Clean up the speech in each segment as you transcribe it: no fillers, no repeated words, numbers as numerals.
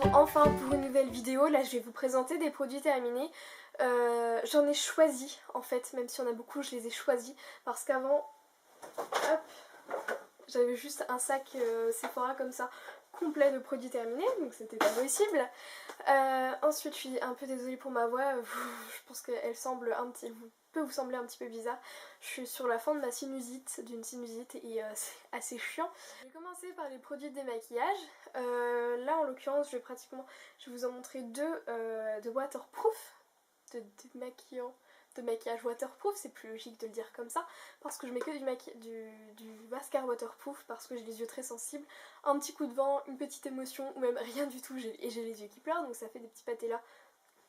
retrouve enfin pour une nouvelle vidéo. Là je vais vous présenter des produits terminés. J'en ai choisi en fait, même si on a beaucoup, je les ai choisis parce qu'avant, hop, j'avais juste un sac Sephora comme ça, complet de produits terminés, donc c'était pas possible. Ensuite je suis un peu désolée pour ma voix, je pense qu'elle peut vous sembler un petit peu bizarre. Je suis sur la fin de ma sinusite, d'une sinusite et c'est assez chiant. Je vais commencer par les produits de démaquillage. Là en l'occurrence je vais vous en montrer deux de waterproof, de maquillage waterproof, c'est plus logique de le dire comme ça, parce que je mets que du mascara waterproof, parce que j'ai les yeux très sensibles, un petit coup de vent, une petite émotion, ou même rien du tout, et j'ai les yeux qui pleurent, donc ça fait des petits pâtés là.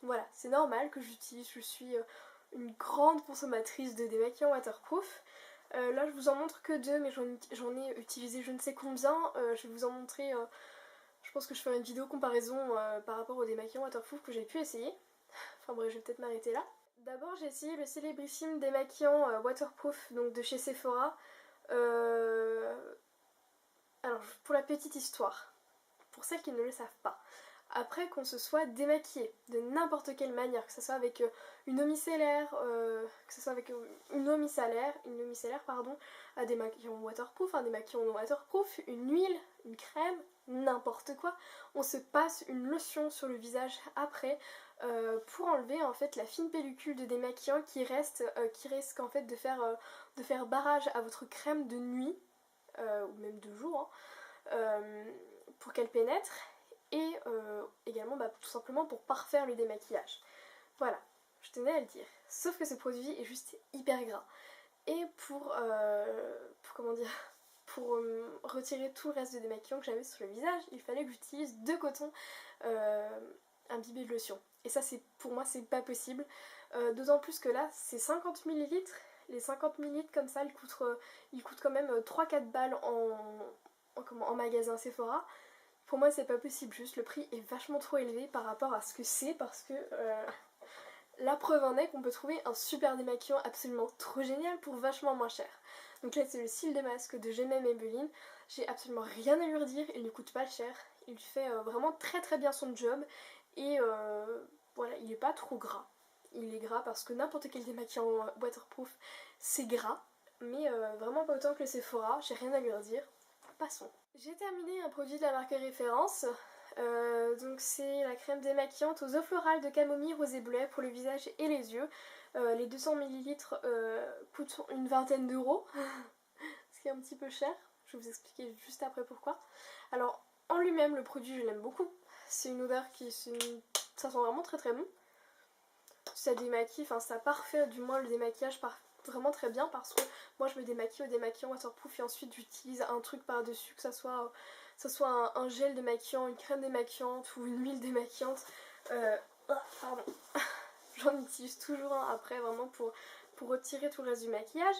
Voilà, c'est normal que j'utilise, je suis une grande consommatrice de démaquillants waterproof. Là je vous en montre que deux, mais j'en ai utilisé je ne sais combien. Je vais vous en montrer, je pense que je ferai une vidéo comparaison par rapport aux démaquillants waterproof que j'ai pu essayer. Enfin bref, je vais peut-être m'arrêter là. D'abord j'ai essayé le célébrissime démaquillant waterproof, donc de chez Sephora. Alors pour la petite histoire, pour celles qui ne le savent pas, après qu'on se soit démaquillé de n'importe quelle manière, que ce soit avec une eau micellaire, un démaquillant waterproof, un démaquillant non waterproof, une huile, une crème, n'importe quoi, on se passe une lotion sur le visage après pour enlever en fait la fine pellicule de démaquillant qui risque en fait de faire barrage à votre crème de nuit ou même de jour pour qu'elle pénètre. Et également tout simplement pour parfaire le démaquillage. Voilà, je tenais à le dire. Sauf que ce produit est juste hyper gras. Et pour retirer tout le reste de démaquillant que j'avais sur le visage, il fallait que j'utilise deux cotons imbibés de lotion. Et ça, pour moi, c'est pas possible. D'autant plus que là, c'est 50 ml. Les 50 ml comme ça, ils coûtent quand même 3-4 balles en magasin Sephora. Pour moi c'est pas possible, juste le prix est vachement trop élevé par rapport à ce que c'est, parce que la preuve en est qu'on peut trouver un super démaquillant absolument trop génial pour vachement moins cher. Donc là c'est le Cils de masque de Gemma Maybelline, j'ai absolument rien à lui redire, il ne coûte pas cher, il fait vraiment très très bien son job et voilà, il est pas trop gras. Il est gras parce que n'importe quel démaquillant waterproof c'est gras, mais vraiment pas autant que le Sephora, j'ai rien à lui redire. Passons. J'ai terminé un produit de la marque référence, donc c'est la crème démaquillante aux eaux florales de camomille, rosé bleuet pour le visage et les yeux. Les 200 ml coûtent une vingtaine d'euros, ce qui est un petit peu cher, je vais vous expliquer juste après pourquoi. Alors en lui-même le produit je l'aime beaucoup, c'est une odeur ça sent vraiment très très bon. Ça démaquille, enfin ça parfait du moins le démaquillage vraiment très bien, parce que moi je me démaquille au démaquillant waterproof et ensuite j'utilise un truc par dessus, que ça soit un gel démaquillant, une crème démaquillante ou une huile démaquillante. Pardon. J'en utilise toujours un après vraiment pour retirer tout le reste du maquillage.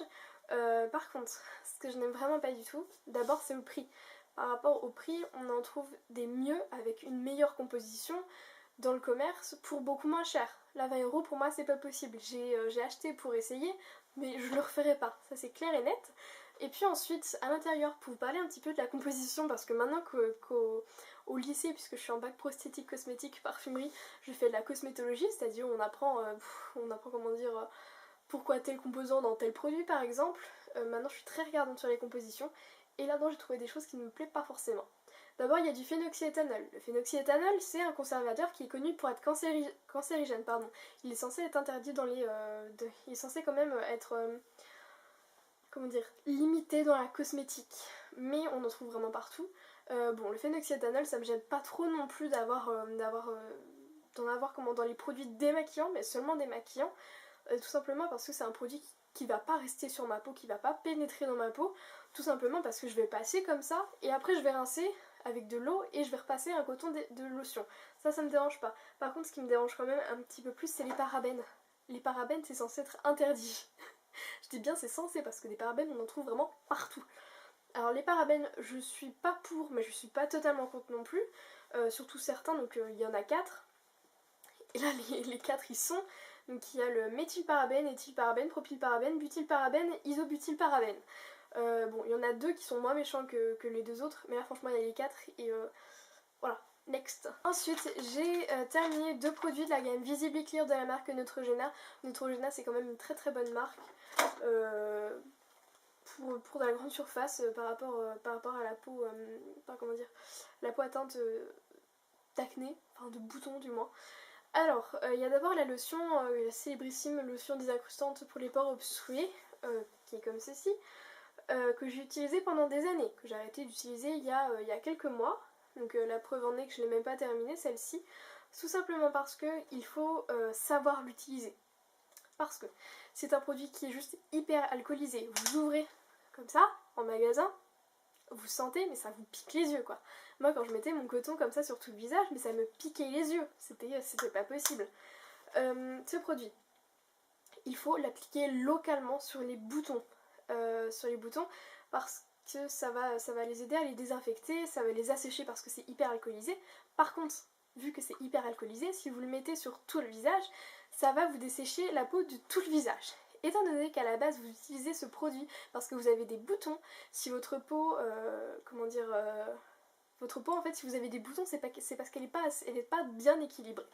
Par contre, ce que je n'aime vraiment pas du tout, d'abord c'est le prix. Par rapport au prix, on en trouve des mieux avec une meilleure composition dans le commerce pour beaucoup moins cher. Là 20 € pour moi c'est pas possible. J'ai acheté pour essayer, mais je le referai pas, ça c'est clair et net. Et puis ensuite à l'intérieur, pour vous parler un petit peu de la composition, parce que maintenant qu'au lycée, puisque je suis en bac pro esthétique, cosmétique, parfumerie, je fais de la cosmétologie, c'est-à-dire on apprend comment dire pourquoi tel composant dans tel produit par exemple. Maintenant je suis très regardante sur les compositions et là-dedans j'ai trouvé des choses qui ne me plaisent pas forcément. D'abord il y a du phénoxyéthanol. Le phénoxyéthanol c'est un conservateur qui est connu pour être cancérigène. Il est censé être interdit dans les... il est censé quand même être... limité dans la cosmétique. Mais on en trouve vraiment partout. Bon, le phénoxyéthanol ça me gêne pas trop non plus d'en avoir dans les produits démaquillants, mais seulement démaquillants. Tout simplement parce que c'est un produit qui va pas rester sur ma peau, qui va pas pénétrer dans ma peau, tout simplement parce que je vais passer comme ça et après je vais rincer avec de l'eau et je vais repasser un coton de lotion. Ça me dérange pas. Par contre ce qui me dérange quand même un petit peu plus c'est les parabènes. Les parabènes c'est censé être interdit. Je dis bien c'est censé parce que des parabènes on en trouve vraiment partout. Alors les parabènes je suis pas pour, mais je suis pas totalement contre non plus. Surtout certains, donc il y en a 4. Et là les 4 ils sont... Donc il y a le méthylparabène, éthylparabène, propylparabène, butylparabène, isobutylparabène. Bon, il y en a 2 qui sont moins méchants que les 2 autres, mais là franchement il y a les 4 et voilà. Next. Ensuite, j'ai terminé 2 produits de la gamme Visibly Clear de la marque Neutrogena. Neutrogena, c'est quand même une très très bonne marque pour de la grande surface par rapport à la peau, comment dire, la peau atteinte d'acné, enfin de boutons du moins. Alors, il y a d'abord la lotion, la célébrissime lotion désincrustante pour les pores obstrués, qui est comme ceci, que j'ai utilisée pendant des années, que j'ai arrêté d'utiliser il y a quelques mois. Donc la preuve en est que je ne l'ai même pas terminée celle-ci, tout simplement parce qu'il faut savoir l'utiliser. Parce que c'est un produit qui est juste hyper alcoolisé. Vous ouvrez comme ça, en magasin, vous sentez, mais ça vous pique les yeux quoi. Moi quand je mettais mon coton comme ça sur tout le visage, mais ça me piquait les yeux, c'était pas possible. Ce produit, il faut l'appliquer localement sur les boutons. Parce que ça va les aider à les désinfecter, ça va les assécher parce que c'est hyper alcoolisé. Par contre, vu que c'est hyper alcoolisé, si vous le mettez sur tout le visage, ça va vous dessécher la peau de tout le visage. Étant donné qu'à la base vous utilisez ce produit parce que vous avez des boutons, si votre peau, votre peau en fait, si vous avez des boutons, c'est parce qu'elle n'est pas bien équilibrée.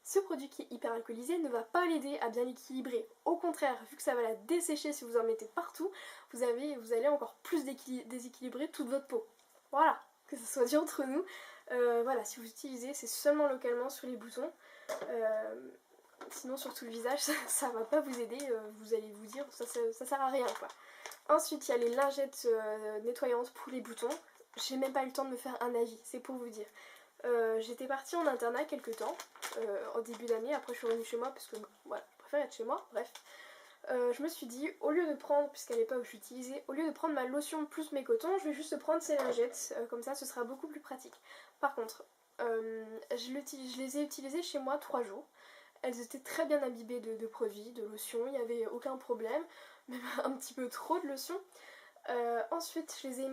Ce produit qui est hyper alcoolisé ne va pas l'aider à bien l'équilibrer. Au contraire, vu que ça va la dessécher si vous en mettez partout, vous allez encore plus déséquilibrer toute votre peau. Voilà, que ce soit dit entre nous. Voilà, si vous utilisez, c'est seulement localement sur les boutons. Sinon sur tout le visage, ça va pas vous aider. Vous allez vous dire, ça sert à rien quoi. Ensuite, il y a les lingettes nettoyantes pour les boutons. J'ai même pas eu le temps de me faire un avis, c'est pour vous dire. J'étais partie en internat quelques temps, en début d'année, après je suis revenue chez moi parce que voilà, je préfère être chez moi, bref. Je me suis dit, au lieu de prendre, puisqu'à l'époque j'utilisais, au lieu de prendre ma lotion plus mes cotons, je vais juste prendre ces lingettes, comme ça ce sera beaucoup plus pratique. Par contre, je les ai utilisées chez moi 3 jours. Elles étaient très bien imbibées de produits, de lotion, il n'y avait aucun problème, même un petit peu trop de lotion. Ensuite, je les ai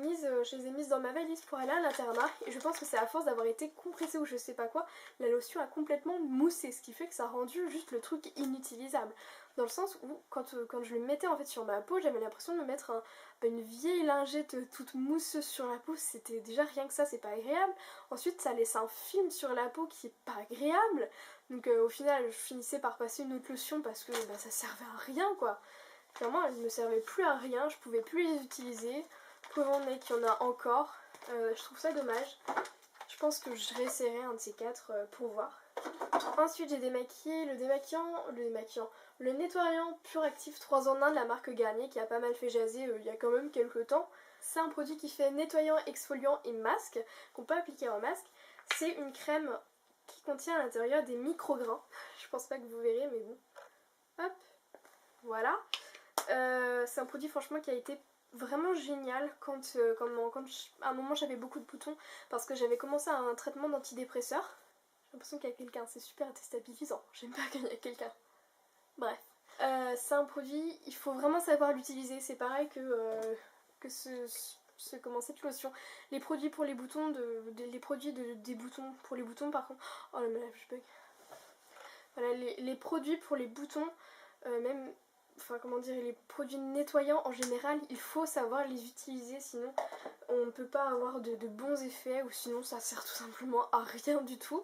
mises dans ma valise pour aller à l'internat et je pense que c'est à force d'avoir été compressée ou je sais pas quoi, la lotion a complètement moussé, ce qui fait que ça a rendu juste le truc inutilisable. Dans le sens où quand je le mettais en fait sur ma peau, j'avais l'impression de me mettre une vieille lingette toute mousseuse sur la peau, c'était déjà rien que ça, c'est pas agréable. Ensuite, ça laisse un film sur la peau qui est pas agréable. Donc au final, je finissais par passer une autre lotion parce que ça servait à rien quoi. Clairement, elles ne me servaient plus à rien, je pouvais plus les utiliser. Preuve en est qu'il y en a encore. Je trouve ça dommage. Je pense que je réessayerai un de ces 4 pour voir. Ensuite, j'ai démaquillé le nettoyant Pure Active 3 en 1 de la marque Garnier qui a pas mal fait jaser il y a quand même quelques temps. C'est un produit qui fait nettoyant, exfoliant et masque, qu'on peut appliquer en masque. C'est une crème qui contient à l'intérieur des micro-grains. Je pense pas que vous verrez, mais bon. Hop, voilà. C'est un produit franchement qui a été vraiment génial quand à un moment j'avais beaucoup de boutons parce que j'avais commencé un traitement d'antidépresseur. J'ai l'impression qu'il y a quelqu'un, c'est super déstabilisant, j'aime pas qu'il y ait quelqu'un. Bref, c'est un produit, il faut vraiment savoir l'utiliser, c'est pareil que cette lotion. Les produits pour les boutons, des boutons pour les boutons par contre, oh là là, je bug. Voilà, les produits pour les boutons, même les produits nettoyants en général, il faut savoir les utiliser, sinon on ne peut pas avoir de bons effets ou sinon ça sert tout simplement à rien du tout.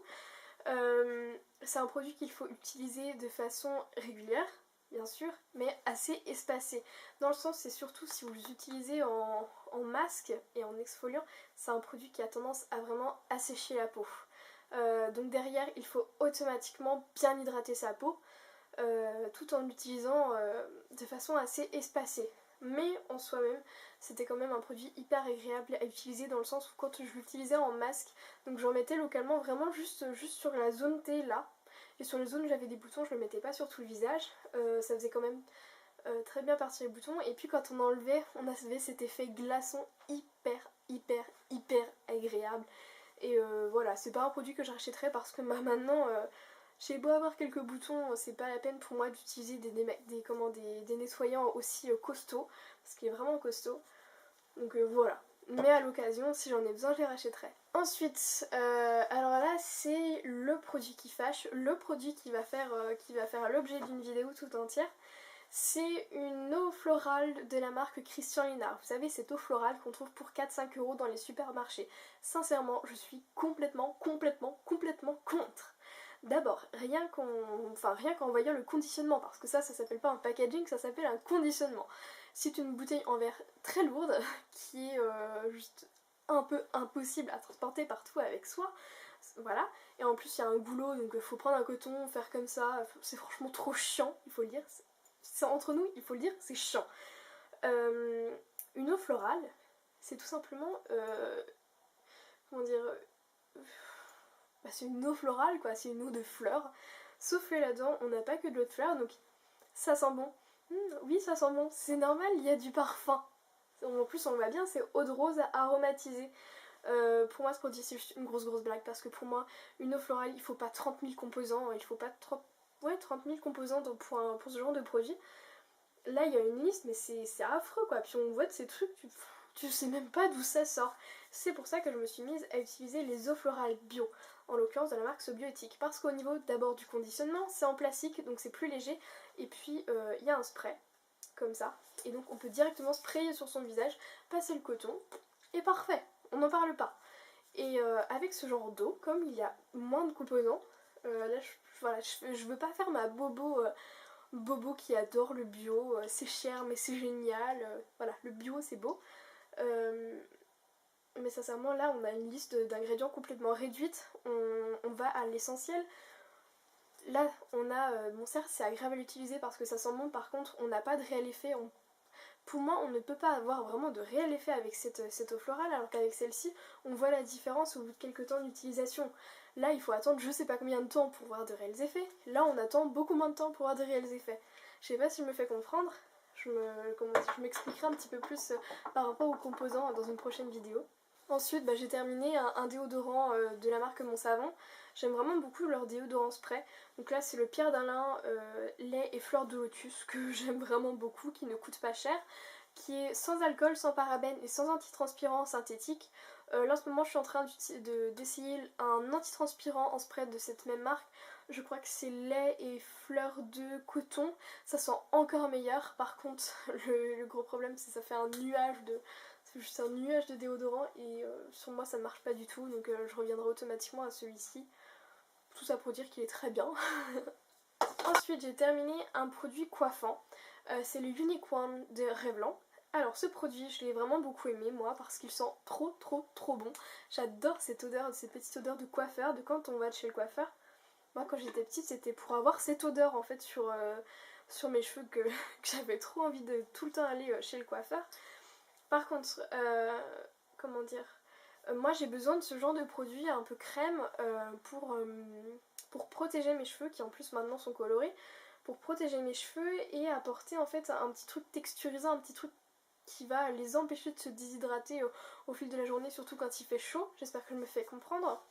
C'est un produit qu'il faut utiliser de façon régulière, bien sûr, mais assez espacée. Dans le sens, c'est surtout si vous l'utilisez en masque et en exfoliant, c'est un produit qui a tendance à vraiment assécher la peau. Donc derrière, il faut automatiquement bien hydrater sa peau. Tout en l'utilisant de façon assez espacée. Mais en soi-même, c'était quand même un produit hyper agréable à utiliser dans le sens où quand je l'utilisais en masque, donc j'en mettais localement vraiment juste sur la zone T là. Et sur les zones où j'avais des boutons, je le mettais pas sur tout le visage. Ça faisait quand même très bien partir les boutons. Et puis quand on enlevait, on avait cet effet glaçon hyper agréable. Et voilà, c'est pas un produit que je rachèterais parce que maintenant... j'ai beau avoir quelques boutons, c'est pas la peine pour moi d'utiliser des nettoyants aussi costauds, parce qu'il est vraiment costaud. Donc voilà. Mais à l'occasion, si j'en ai besoin, je les rachèterai. Ensuite, alors là, c'est le produit qui fâche, le produit qui va faire l'objet d'une vidéo tout entière. C'est une eau florale de la marque Christian Lienard. Vous savez, cette eau florale qu'on trouve pour 4-5 € dans les supermarchés. Sincèrement, je suis complètement contre. D'abord, rien qu'en voyant le conditionnement, parce que ça s'appelle pas un packaging, ça s'appelle un conditionnement. C'est une bouteille en verre très lourde, qui est juste un peu impossible à transporter partout avec soi. Voilà, et en plus il y a un goulot, donc il faut prendre un coton, faire comme ça, c'est franchement trop chiant, il faut le dire. C'est entre nous, il faut le dire, c'est chiant. Une eau florale, c'est tout simplement, comment dire, c'est une eau florale quoi, c'est une eau de fleurs. Sauf que là-dedans, on n'a pas que de l'eau de fleurs, donc ça sent bon. Oui, ça sent bon, c'est normal, il y a du parfum. En plus, on le voit bien, c'est eau de rose aromatisée. Pour moi, ce produit, c'est juste une grosse blague, parce que pour moi, une eau florale, il faut pas 30 000 composants, il faut pas 30 000 composants pour ce genre de produit. Là, il y a une liste, mais c'est affreux quoi. Puis on voit de ces trucs, tu sais même pas d'où ça sort. C'est pour ça que je me suis mise à utiliser les eaux florales bio, en l'occurrence de la marque Sobioéthique. Parce qu'au niveau d'abord du conditionnement, c'est en plastique, donc c'est plus léger. Et puis, il y a un spray, comme ça. Et donc, on peut directement sprayer sur son visage, passer le coton, et parfait, on n'en parle pas. Et avec ce genre d'eau, comme il y a moins de composants, là, je veux pas faire ma bobo qui adore le bio, c'est cher mais c'est génial, voilà, le bio c'est beau. Mais sincèrement là on a une liste d'ingrédients complètement réduite, on va à l'essentiel. Là on a, bon certes c'est agréable à l'utiliser parce que ça sent bon, par contre on n'a pas de réel effet, pour moi, on ne peut pas avoir vraiment de réel effet avec cette eau florale, alors qu'avec celle-ci, on voit la différence au bout de quelques temps d'utilisation. Là, il faut attendre je sais pas combien de temps pour voir de réels effets. Là, on attend beaucoup moins de temps pour voir de réels effets. Je sais pas si je me fais comprendre. Je m'expliquerai un petit peu plus par rapport aux composants dans une prochaine vidéo. Ensuite, j'ai terminé un déodorant de la marque Mon Savon. J'aime vraiment beaucoup leur déodorant spray. Donc là, c'est le Pierre d'Alain lait et fleurs de lotus que j'aime vraiment beaucoup, qui ne coûte pas cher, qui est sans alcool, sans parabènes et sans antitranspirant synthétique. Là, en ce moment, je suis en train d'essayer un antitranspirant en spray de cette même marque. Je crois que c'est lait et fleurs de coton. Ça sent encore meilleur. Par contre, le gros problème, c'est que ça fait un nuage de... C'est juste un nuage de déodorant et sur moi ça ne marche pas du tout, donc je reviendrai automatiquement à celui-ci. Tout ça pour dire qu'il est très bien. Ensuite j'ai terminé un produit coiffant, c'est le Unique One de Revlon. Alors ce produit je l'ai vraiment beaucoup aimé moi parce qu'il sent trop bon. J'adore cette odeur, cette petite odeur de coiffeur, de quand on va chez le coiffeur. Moi quand j'étais petite c'était pour avoir cette odeur en fait sur mes cheveux que j'avais trop envie de tout le temps aller chez le coiffeur. Par contre, comment dire, moi j'ai besoin de ce genre de produit un peu crème pour protéger mes cheveux qui en plus maintenant sont colorés, pour protéger mes cheveux et apporter en fait un petit truc texturisant, un petit truc qui va les empêcher de se déshydrater au fil de la journée, surtout quand il fait chaud. J'espère que je me fais comprendre.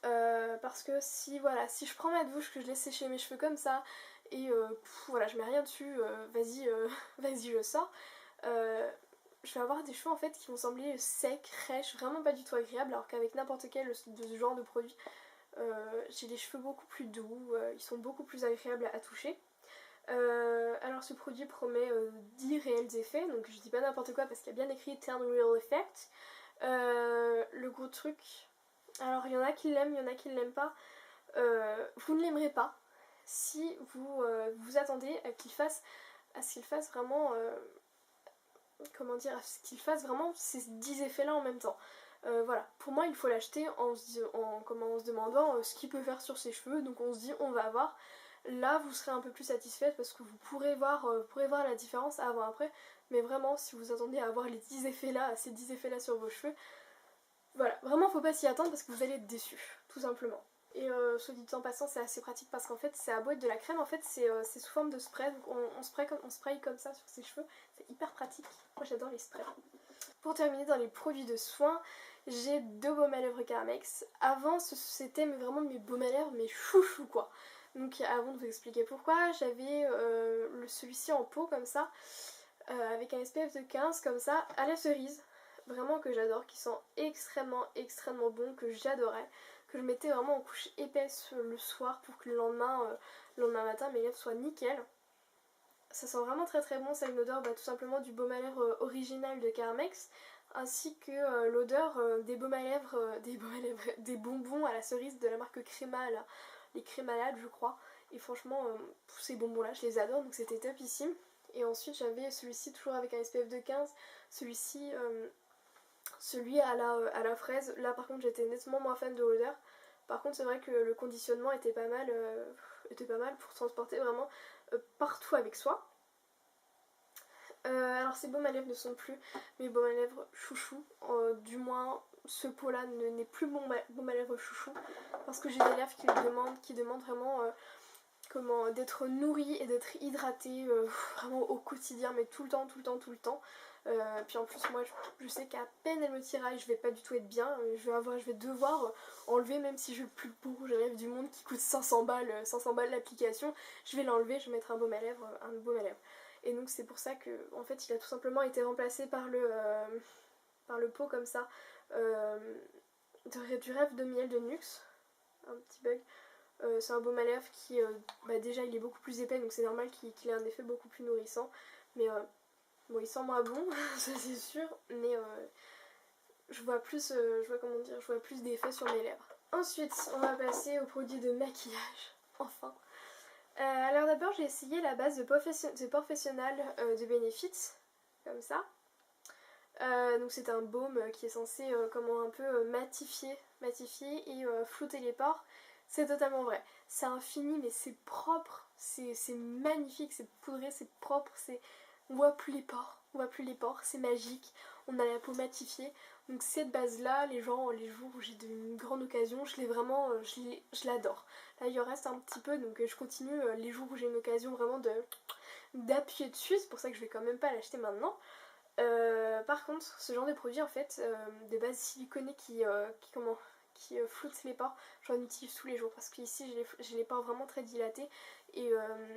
Parce que si je prends ma douche, que je laisse sécher mes cheveux comme ça et voilà, je mets rien dessus, vas-y je sors. Je vais avoir des cheveux en fait qui vont sembler secs, rêches, vraiment pas du tout agréables, alors qu'avec n'importe quel de ce genre de produit, j'ai des cheveux beaucoup plus doux, ils sont beaucoup plus agréables à toucher. Alors ce produit promet 10 réels effets, donc je dis pas n'importe quoi parce qu'il y a bien écrit 10 real effects. Le gros truc, alors il y en a qui l'aiment, il y en a qui ne l'aiment pas. Vous ne l'aimerez pas si vous vous attendez à ce qu'il fasse vraiment... comment dire, à ce qu'il fasse vraiment ces 10 effets là en même temps. Voilà, pour moi il faut l'acheter en se demandant ce qu'il peut faire sur ses cheveux, donc on se dit on va voir. Là vous serez un peu plus satisfaite parce que vous pourrez voir la différence avant-après, mais vraiment si vous attendez à avoir les 10 effets là, ces 10 effets là sur vos cheveux, voilà, vraiment faut pas s'y attendre parce que vous allez être déçus, tout simplement. Et soit dit en passant, c'est assez pratique parce qu'en fait c'est à boîte de la crème, en fait c'est sous forme de spray, donc on spraye comme ça sur ses cheveux, c'est hyper pratique. Moi j'adore les sprays. Pour terminer dans les produits de soins, j'ai 2 baumes à lèvres Carmex. Avant c'était vraiment mes baumes à lèvres, mes chouchous quoi. Donc avant de vous expliquer pourquoi, j'avais celui-ci en pot comme ça, avec un SPF de 15 comme ça, à la cerise. Vraiment que j'adore, qui sent extrêmement bon, que j'adorais, que je mettais vraiment en couche épaisse le soir pour que le lendemain matin mes lèvres soient nickel. Ça sent vraiment très très bon, ça a une odeur tout simplement du baume à lèvres original de Carmex, ainsi que l'odeur des baumes à lèvres, des bonbons à la cerise de la marque Créma, là, les Crémalades je crois. Et franchement, ces bonbons là je les adore, donc c'était topissime. Et ensuite j'avais celui-ci toujours avec un SPF de 15, celui-ci, celui à la fraise. Là par contre j'étais nettement moins fan de l'odeur. Par contre c'est vrai que le conditionnement était pas mal pour transporter vraiment partout avec soi. Alors ces baumes à lèvres ne sont plus mes baumes à lèvres chouchou, du moins ce pot là n'est plus baume à lèvres chouchou, parce que j'ai des lèvres qui demandent vraiment d'être nourries et d'être hydratées vraiment au quotidien, mais tout le temps, tout le temps, tout le temps. Puis en plus moi je sais qu'à peine elle me tiraille je vais pas du tout être bien, je vais devoir enlever, même si j'ai le plus beau rouge à lèvres du monde qui coûte 500 balles l'application, je vais l'enlever, je vais mettre un baume à lèvres. Et donc c'est pour ça que en fait il a tout simplement été remplacé par le pot comme ça du rêve de miel de Nuxe, un petit bug. C'est un baume à lèvres qui déjà il est beaucoup plus épais, donc c'est normal qu'il ait un effet beaucoup plus nourrissant, mais bon il sent moins bon ça c'est sûr, mais je vois plus d'effet sur mes lèvres. Ensuite on va passer aux produits de maquillage, enfin. Alors d'abord j'ai essayé la base de Professional de Benefit, comme ça. Donc c'est un baume qui est censé un peu matifier et flouter les pores. C'est totalement vrai. C'est infini mais c'est propre, c'est magnifique, c'est poudré, c'est propre, on voit plus les pores, c'est magique, on a la peau matifiée. Donc cette base là, les jours où j'ai une grande occasion, je l'adore. Là il en reste un petit peu, donc je continue les jours où j'ai une occasion vraiment d'appuyer dessus, c'est pour ça que je vais quand même pas l'acheter maintenant. Par contre, ce genre de produit en fait, de base siliconée qui floutent les pores, j'en utilise tous les jours parce qu'ici j'ai les pores vraiment très dilatés et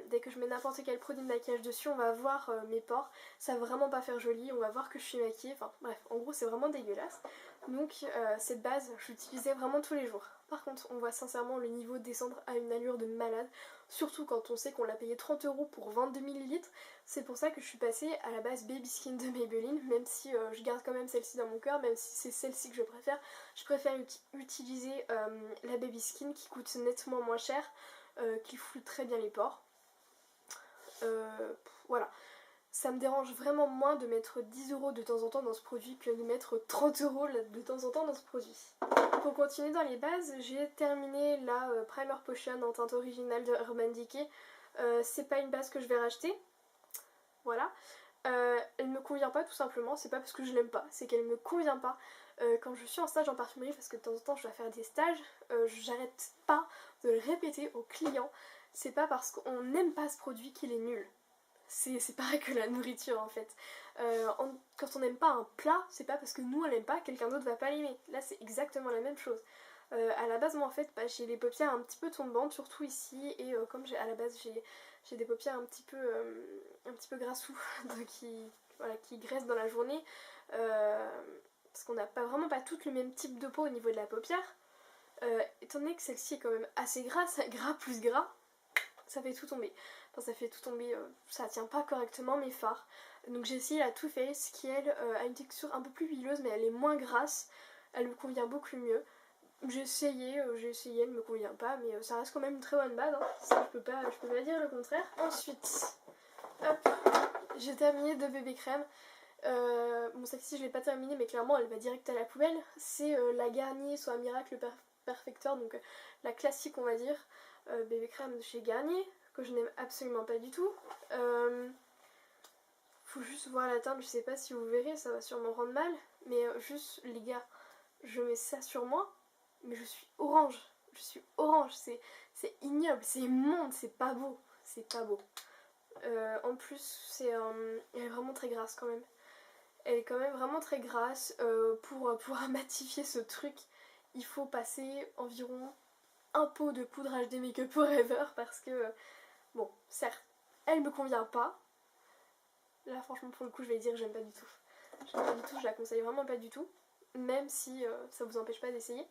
dès que je mets n'importe quel produit de maquillage dessus, on va voir mes pores, ça va vraiment pas faire joli, on va voir que je suis maquillée, enfin bref, en gros c'est vraiment dégueulasse. Donc cette base, je l'utilisais vraiment tous les jours. Par contre, on voit sincèrement le niveau descendre à une allure de malade, surtout quand on sait qu'on l'a payé 30 € pour 22 ml. C'est pour ça que je suis passée à la base Baby Skin de Maybelline, même si je garde quand même celle-ci dans mon cœur, même si c'est celle-ci que je préfère. Je préfère utiliser la Baby Skin qui coûte nettement moins cher, qui floute très bien les pores. Voilà. Ça me dérange vraiment moins de mettre 10 € de temps en temps dans ce produit que de mettre 30 € de temps en temps dans ce produit. Pour continuer dans les bases, j'ai terminé la Primer Potion en teinte originale de Urban Decay. C'est pas une base que je vais racheter. Voilà. Elle me convient pas tout simplement, c'est pas parce que je l'aime pas, c'est qu'elle me convient pas. Quand je suis en stage en parfumerie, parce que de temps en temps je dois faire des stages, j'arrête pas de le répéter aux clients. C'est pas parce qu'on n'aime pas ce produit qu'il est nul. C'est pareil que la nourriture en fait. Quand on n'aime pas un plat, c'est pas parce que nous on l'aime pas, quelqu'un d'autre va pas l'aimer. Là c'est exactement la même chose. À la base moi en fait j'ai les paupières un petit peu tombantes, surtout ici, et comme à la base j'ai des paupières un petit peu grassous qui graissent dans la journée, parce qu'on n'a vraiment pas toutes le même type de peau au niveau de la paupière. Étant donné que celle-ci est quand même assez grasse, gras plus gras, ça fait tout tomber. Enfin, ça fait tout tomber, ça tient pas correctement mes fards. Donc j'ai essayé la Too Faced qui elle a une texture un peu plus huileuse, mais elle est moins grasse, elle me convient beaucoup mieux. J'ai essayé, elle me convient pas, mais ça reste quand même une très bonne base, hein. Ça, je peux pas dire le contraire. Ensuite, hop, j'ai terminé de bébé crème. Bon, celle-ci je l'ai pas terminée, mais clairement elle va direct à la poubelle. C'est la Garnier Soin Miracle Perfector, donc la classique on va dire, bébé crème de chez Garnier, que je n'aime absolument pas du tout. Faut juste voir la teinte, je sais pas si vous verrez, ça va sûrement rendre mal, mais juste les gars, je mets ça sur moi, mais je suis orange, c'est ignoble, c'est immonde, c'est pas beau. En plus, elle est vraiment très grasse quand même. Elle est quand même vraiment très grasse. Pour matifier ce truc, il faut passer environ un pot de poudre HD Make-up Forever parce que, bon, certes, elle me convient pas. Là, franchement, pour le coup, je vais dire que j'aime pas du tout. Je la conseille vraiment pas du tout, même si ça vous empêche pas d'essayer.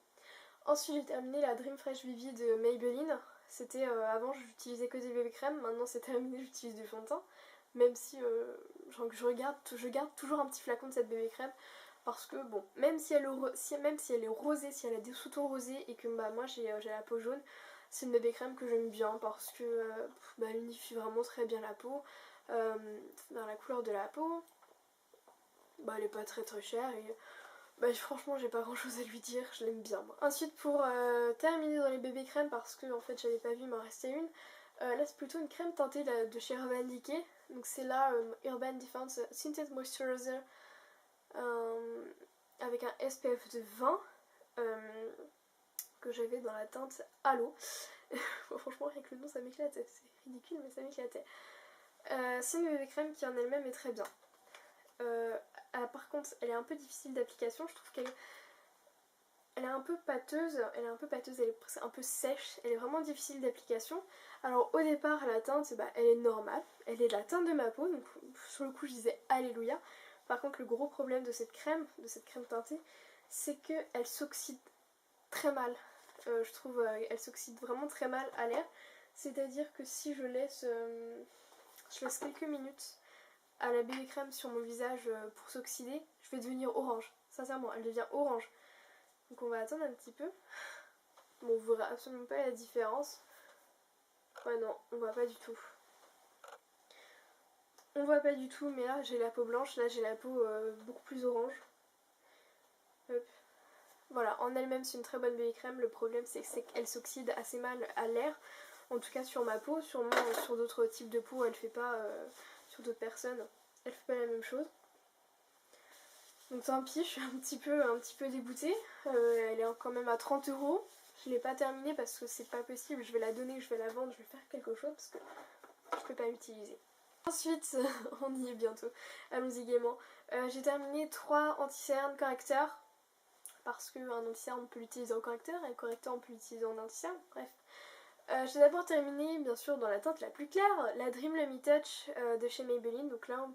Ensuite, j'ai terminé la Dream Fresh Vivi de Maybelline. C'était avant, j'utilisais que des bébés crèmes, maintenant c'est terminé, j'utilise du fond de teint. même si je garde toujours un petit flacon de cette bébé crème. Parce que bon, même si elle est rosée, si elle a des sous-tons rosés et que bah, moi j'ai la peau jaune, c'est une bébé crème que j'aime bien parce que bah, elle unifie vraiment très bien la peau, dans la couleur de la peau. Bah, elle est pas très très chère et bah, franchement j'ai pas grand chose à lui dire, je l'aime bien moi. Ensuite pour terminer dans les bébés crèmes, parce que en fait j'avais pas vu, il m'en restait une. Là c'est plutôt une crème teintée de chez Urban Decay. Donc c'est là Urban Defense Tinted Moisturizer avec un SPF de 20 que j'avais dans la teinte Halo. Bon, franchement rien que le nom ça m'éclatait, c'est ridicule mais ça m'éclatait. C'est une bébé crème qui en elle-même est très bien. Par contre elle est un peu difficile d'application, je trouve qu'elle est un peu pâteuse, elle est un peu sèche, elle est vraiment difficile d'application. Alors au départ la teinte bah, elle est normale, elle est de la teinte de ma peau, donc sur le coup je disais alléluia. Par contre le gros problème de cette crème teintée, c'est qu'elle s'oxyde très mal. Je trouve elle s'oxyde vraiment très mal à l'air. C'est-à-dire que si je laisse quelques minutes à la bébé crème sur mon visage pour s'oxyder, je vais devenir orange. Sincèrement, elle devient orange. Donc on va attendre un petit peu. Bon, vous verrez absolument pas la différence. Ouais non, on voit pas du tout. On voit pas du tout, mais là j'ai la peau blanche, là j'ai la peau beaucoup plus orange. Hop. Voilà, en elle-même c'est une très bonne bébé crème. Le problème c'est qu'elle s'oxyde assez mal à l'air. En tout cas sur ma peau, sûrement sur d'autres types de peau, elle fait pas, sur d'autres personnes, elle fait pas la même chose. Donc tant pis, je suis un petit peu dégoûtée. Elle est quand même à 30€. Je l'ai pas terminée parce que c'est pas possible. Je vais la donner, je vais la vendre, je vais faire quelque chose parce que je peux pas l'utiliser. Ensuite, on y est bientôt. Allons-y gaiement. J'ai terminé 3 anti-cernes correcteurs. Parce qu'un anti-cerne on peut l'utiliser en correcteur et un correcteur on peut l'utiliser en anti-cerne. Bref. J'ai d'abord terminé bien sûr dans la teinte la plus claire, la Dream Lumy Touch de chez Maybelline. Donc là,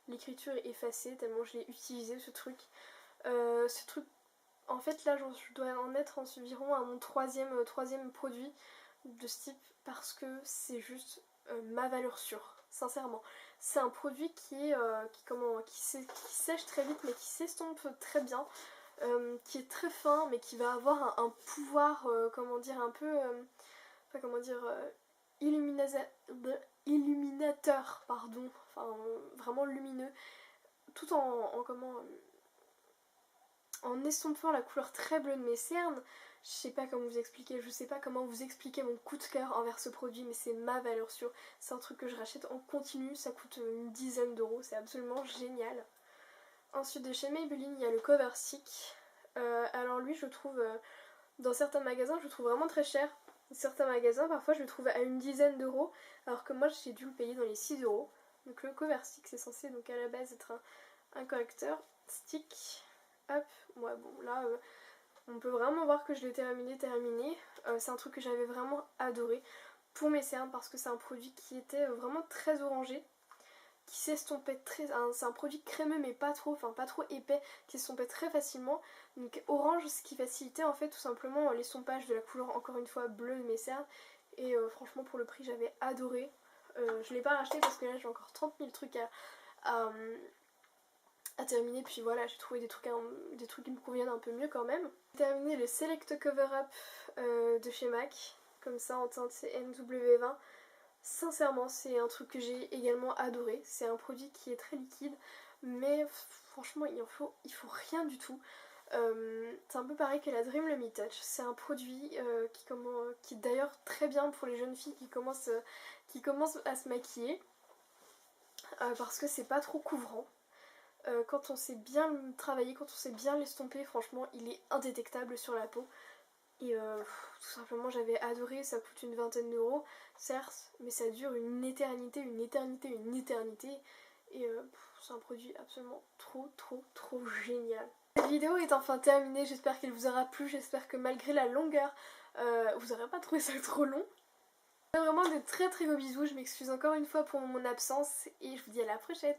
l'écriture est effacée tellement je l'ai utilisé ce truc. En fait là je dois en être environ à mon troisième produit de ce type parce que c'est juste ma valeur sûre, sincèrement. C'est un produit qui sèche très vite mais qui s'estompe très bien, qui est très fin mais qui va avoir un pouvoir, un peu, illuminateur, pardon, enfin vraiment lumineux, tout en estompant la couleur très bleue de mes cernes. Je sais pas comment vous expliquer, je sais pas comment vous expliquer mon coup de cœur envers ce produit, mais c'est ma valeur sûre. C'est un truc que je rachète en continu, ça coûte une dizaine d'euros, c'est absolument génial. Ensuite de chez Maybelline, il y a le Cover Stick. Alors lui, je trouve, dans certains magasins, je le trouve vraiment très cher. Dans certains magasins, parfois, je le trouve à une dizaine d'euros, alors que moi, j'ai dû le payer dans les 6€. Donc le Cover Stick, c'est censé donc à la base être un correcteur stick. Hop, ouais, bon là on peut vraiment voir que je l'ai terminé. C'est un truc que j'avais vraiment adoré pour mes cernes parce que c'est un produit qui était vraiment très orangé, qui s'estompait c'est un produit crémeux mais pas trop épais, qui s'estompait très facilement. Donc orange, ce qui facilitait en fait tout simplement l'estompage de la couleur encore une fois bleue de mes cernes. Et franchement pour le prix j'avais adoré. Je l'ai pas racheté parce que là j'ai encore 30 000 trucs à terminer, puis voilà, j'ai trouvé des trucs qui me conviennent un peu mieux quand même. J'ai terminé le Select Cover Up de chez MAC, comme ça en teinte NW20. Sincèrement, c'est un truc que j'ai également adoré. C'est un produit qui est très liquide, mais franchement, il faut rien du tout. C'est un peu pareil que la Dream Lumy Touch. C'est un produit qui est d'ailleurs très bien pour les jeunes filles qui commencent à se maquiller, parce que c'est pas trop couvrant. Quand on sait bien le travailler, quand on sait bien l'estomper, franchement il est indétectable sur la peau. Et tout simplement j'avais adoré, ça coûte une vingtaine d'euros, certes, mais ça dure une éternité. Et c'est un produit absolument trop génial. Cette vidéo est enfin terminée, j'espère qu'elle vous aura plu, j'espère que malgré la longueur, vous n'aurez pas trouvé ça trop long. Vraiment de très gros bisous, je m'excuse encore une fois pour mon absence et je vous dis à la prochaine.